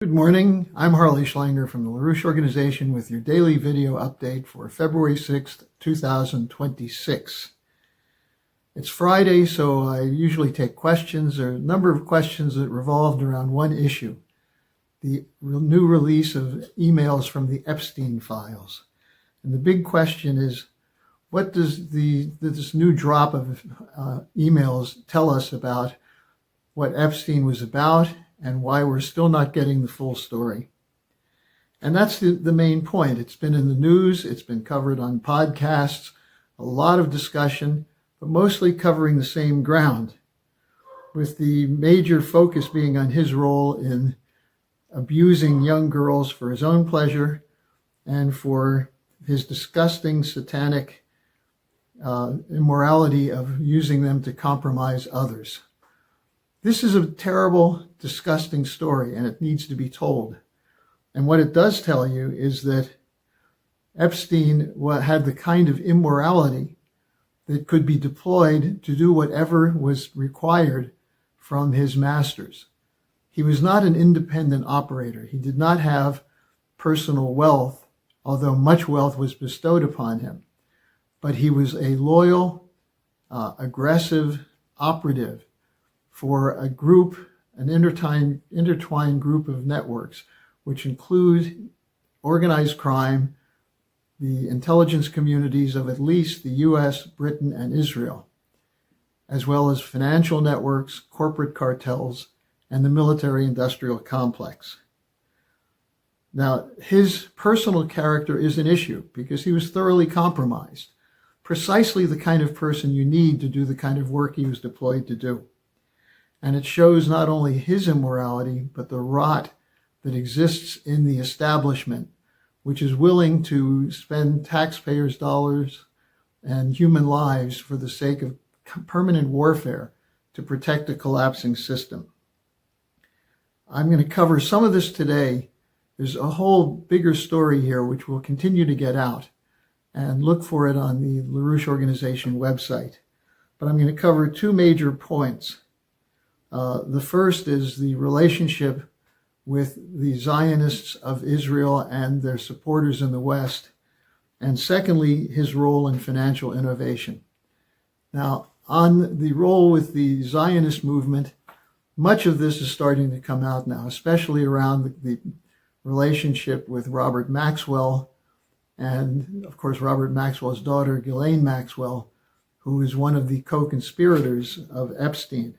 Good morning. I'm Harley Schlanger from the LaRouche Organization with your daily video update for February 6th, 2026. It's Friday, so I usually take questions. There are a number of questions that revolved around one issue, the new release of emails from the Epstein files. And the big question is, what does this new drop of emails tell us about what Epstein was about and why we're still not getting the full story? And that's the main point. It's been in the news, it's been covered on podcasts, a lot of discussion, but mostly covering the same ground, with the major focus being on his role in abusing young girls for his own pleasure and for his disgusting satanic immorality of using them to compromise others. This is a terrible, disgusting story, and it needs to be told. And what it does tell you is that Epstein had the kind of immorality that could be deployed to do whatever was required from his masters. He was not an independent operator. He did not have personal wealth, although much wealth was bestowed upon him. But he was a loyal, aggressive operative for a group, an intertwined group of networks, which include organized crime, the intelligence communities of at least the US, Britain, and Israel, as well as financial networks, corporate cartels, and the military-industrial complex. Now, his personal character is an issue because he was thoroughly compromised, precisely the kind of person you need to do the kind of work he was deployed to do. And it shows not only his immorality, but the rot that exists in the establishment, which is willing to spend taxpayers' dollars and human lives for the sake of permanent warfare to protect a collapsing system. I'm going to cover some of this today. There's a whole bigger story here, which will continue to get out, and look for it on the LaRouche Organization website. But I'm going to cover two major points. The first is the relationship with the Zionists of Israel and their supporters in the West. And secondly, his role in financial innovation. Now, on the role with the Zionist movement, much of this is starting to come out now, especially around the relationship with Robert Maxwell and, of course, Robert Maxwell's daughter, Ghislaine Maxwell, who is one of the co-conspirators of Epstein.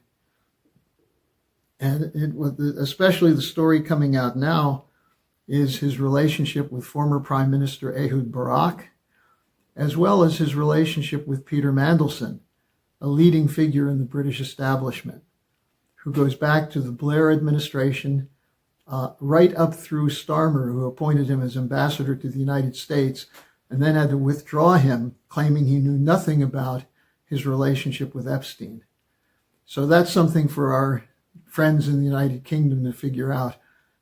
And especially the story coming out now is his relationship with former Prime Minister Ehud Barak, as well as his relationship with Peter Mandelson, a leading figure in the British establishment, who goes back to the Blair administration, right up through Starmer, who appointed him as ambassador to the United States, and then had to withdraw him, claiming he knew nothing about his relationship with Epstein. So that's something for our friends in the United Kingdom to figure out,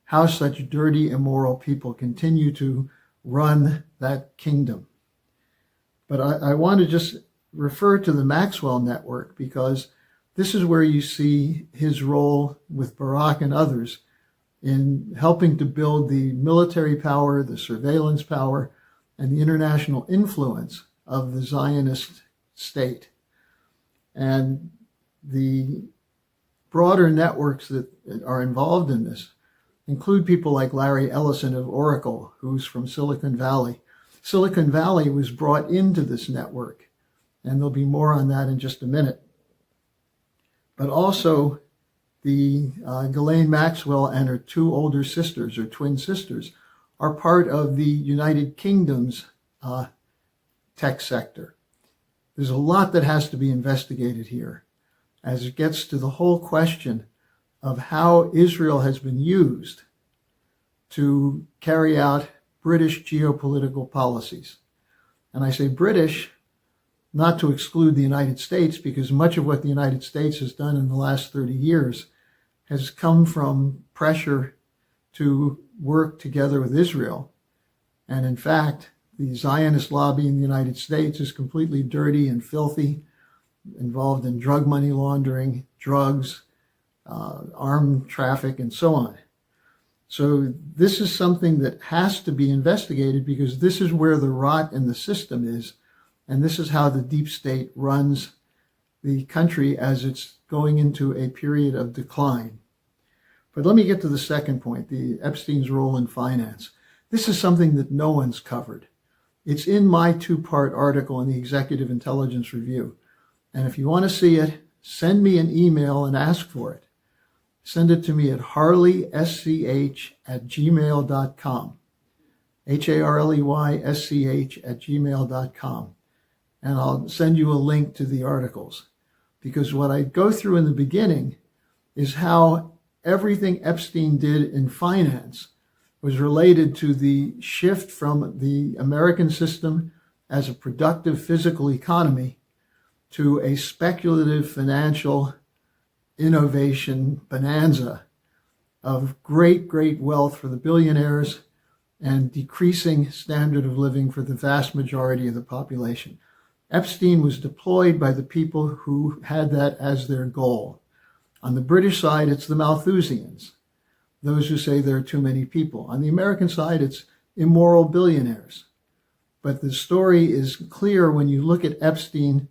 how such dirty, immoral people continue to run that kingdom. But I want to just refer to the Maxwell network, because this is where you see his role with Barak and others in helping to build the military power, the surveillance power, and the international influence of the Zionist state. And the broader networks that are involved in this include people like Larry Ellison of Oracle, who's from Silicon Valley. Silicon Valley was brought into this network, and there'll be more on that in just a minute. But also, the Ghislaine Maxwell and her two older sisters, or twin sisters, are part of the United Kingdom's tech sector. There's a lot that has to be investigated here, as it gets to the whole question of how Israel has been used to carry out British geopolitical policies. And I say British, not to exclude the United States, because much of what the United States has done in the last 30 years has come from pressure to work together with Israel. And in fact, the Zionist lobby in the United States is completely dirty and filthy, involved in drug money laundering, drugs, armed traffic, and so on. So this is something that has to be investigated because this is where the rot in the system is. And this is how the deep state runs the country as it's going into a period of decline. But let me get to the second point, the Epstein's role in finance. This is something that no one's covered. It's in my 2-part article in the Executive Intelligence Review. And if you want to see it, send me an email and ask for it. Send it to me at harleysch@gmail.com. harleysch@gmail.com. And I'll send you a link to the articles. Because what I go through in the beginning is how everything Epstein did in finance was related to the shift from the American system as a productive physical economy to a speculative financial innovation bonanza of great, great wealth for the billionaires and decreasing standard of living for the vast majority of the population. Epstein was deployed by the people who had that as their goal. On the British side, it's the Malthusians, those who say there are too many people. On the American side, it's immoral billionaires. But the story is clear when you look at Epstein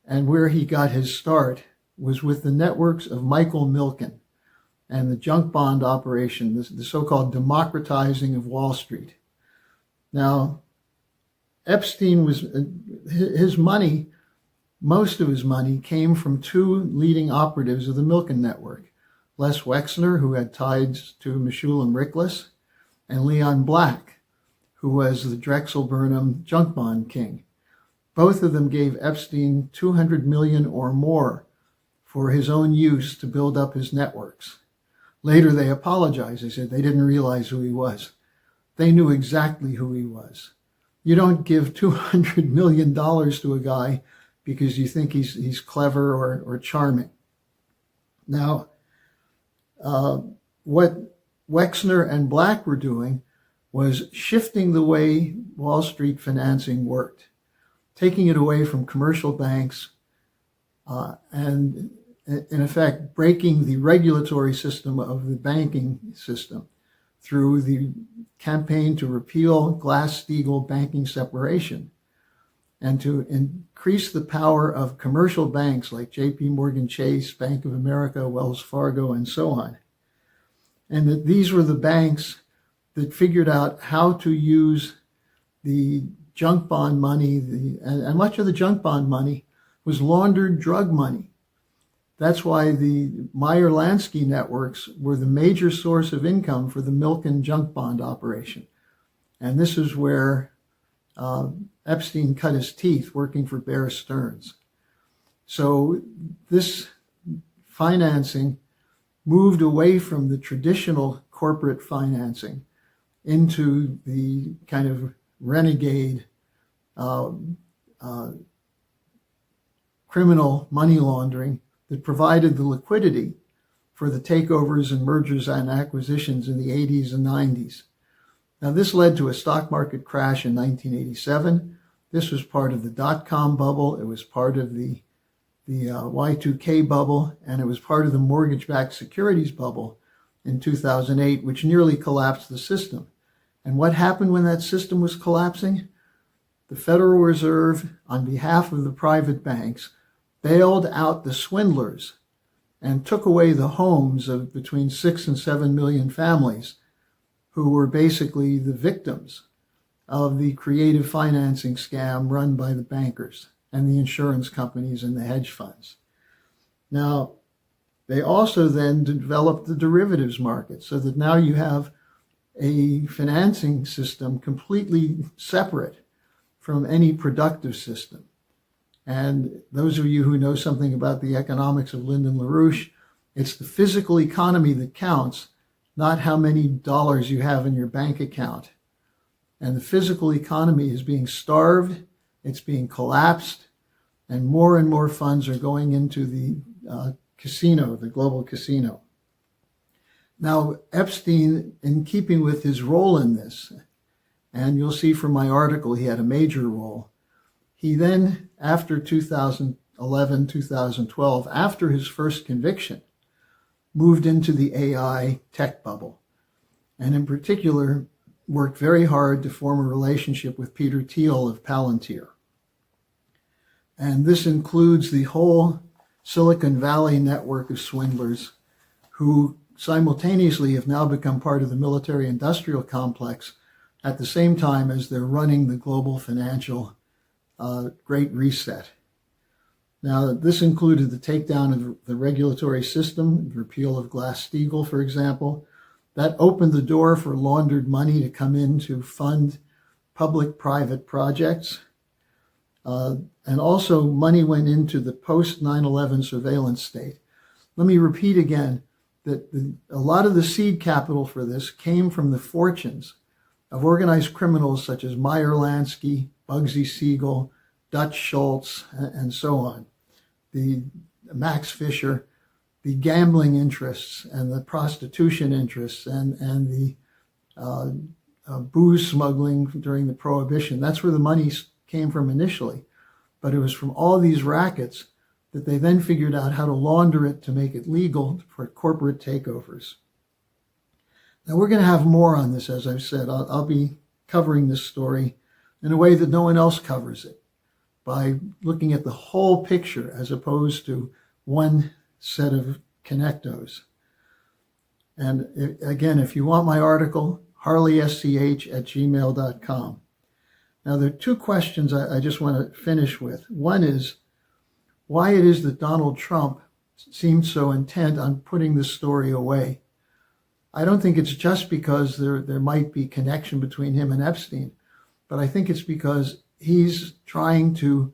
and where he got his start was with the networks of Michael Milken and the junk bond operation, the so-called democratizing of Wall Street. Now, Epstein his money, most of his money came from 2 leading operatives of the Milken network, Les Wexner, who had ties to Meshulam Rickless, and Leon Black, who was the Drexel Burnham junk bond king. Both of them gave Epstein $200 million or more for his own use to build up his networks. Later, they apologized. They said they didn't realize who he was. They knew exactly who he was. You don't give $200 million to a guy because you think he's clever or charming. Now, what Wexner and Black were doing was shifting the way Wall Street financing worked, taking it away from commercial banks and, in effect, breaking the regulatory system of the banking system through the campaign to repeal Glass-Steagall banking separation and to increase the power of commercial banks like J.P. Morgan Chase, Bank of America, Wells Fargo, and so on. And that these were the banks that figured out how to use the junk bond money, and much of the junk bond money was laundered drug money. That's why the Meyer-Lansky networks were the major source of income for the Milken junk bond operation. And this is where Epstein cut his teeth working for Bear Stearns. So this financing moved away from the traditional corporate financing into the kind of renegade criminal money laundering that provided the liquidity for the takeovers and mergers and acquisitions in the 80s and 90s. Now, this led to a stock market crash in 1987. This was part of the dot-com bubble. It was part of the Y2K bubble, and it was part of the mortgage-backed securities bubble in 2008, which nearly collapsed the system. And what happened when that system was collapsing? The Federal Reserve, on behalf of the private banks, bailed out the swindlers and took away the homes of between 6 and 7 million families who were basically the victims of the creative financing scam run by the bankers and the insurance companies and the hedge funds. Now, they also then developed the derivatives market so that now you have a financing system completely separate from any productive system. And those of you who know something about the economics of Lyndon LaRouche, it's the physical economy that counts, not how many dollars you have in your bank account. And the physical economy is being starved, it's being collapsed, and more funds are going into the casino, the global casino. Now, Epstein, in keeping with his role in this, and you'll see from my article he had a major role, he then, after 2011, 2012, after his first conviction, moved into the AI tech bubble. and in particular worked very hard to form a relationship with Peter Thiel of Palantir. And this includes the whole Silicon Valley network of swindlers who simultaneously have now become part of the military-industrial complex at the same time as they're running the global financial Great Reset. Now, this included the takedown of the regulatory system, the repeal of Glass-Steagall, for example. That opened the door for laundered money to come in to fund public-private projects. And also money went into the post-9/11 surveillance state. Let me repeat again that a lot of the seed capital for this came from the fortunes of organized criminals such as Meyer Lansky, Bugsy Siegel, Dutch Schultz, and so on. The Max Fisher, the gambling interests and the prostitution interests and the booze smuggling during the Prohibition. That's where the money came from initially. But it was from all these rackets that they then figured out how to launder it to make it legal for corporate takeovers. Now, we're going to have more on this, as I've said. I'll be covering this story in a way that no one else covers it, by looking at the whole picture as opposed to one set of connectos. And again, if you want my article, harleysch@gmail.com. Now, there are two questions I just want to finish with. One is why it is that Donald Trump seems so intent on putting this story away. I don't think it's just because there might be connection between him and Epstein, but I think it's because he's trying to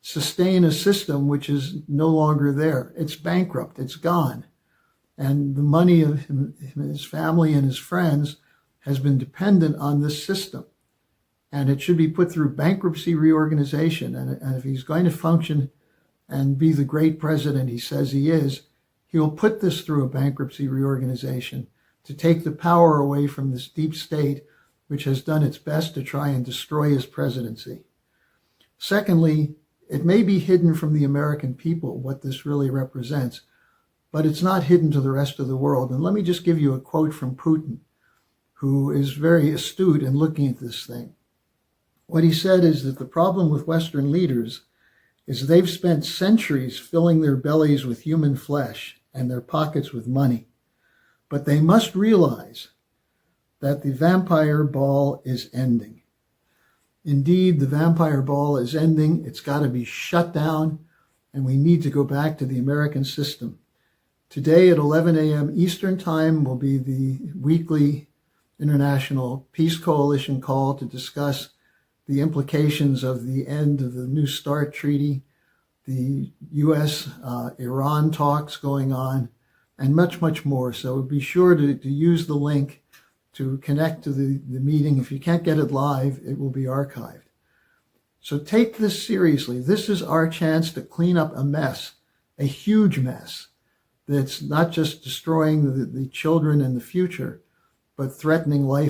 sustain a system which is no longer there. It's bankrupt. It's gone. And the money of his family and his friends has been dependent on this system. And it should be put through bankruptcy reorganization. And if he's going to function and be the great president he says he is, he'll put this through a bankruptcy reorganization to take the power away from this deep state, which has done its best to try and destroy his presidency. Secondly, it may be hidden from the American people what this really represents, but it's not hidden to the rest of the world. And let me just give you a quote from Putin, who is very astute in looking at this thing. What he said is that the problem with Western leaders is they've spent centuries filling their bellies with human flesh and their pockets with money. But they must realize that the vampire ball is ending. Indeed, the vampire ball is ending. It's got to be shut down, and we need to go back to the American system. Today at 11 a.m. Eastern Time will be the weekly International Peace Coalition call to discuss the implications of the end of the New START treaty, the U.S.-Iran talks going on, and much, much more. So be sure to use the link to connect to the meeting. If you can't get it live, it will be archived. So take this seriously. This is our chance to clean up a mess, a huge mess, that's not just destroying the children and the future, but threatening life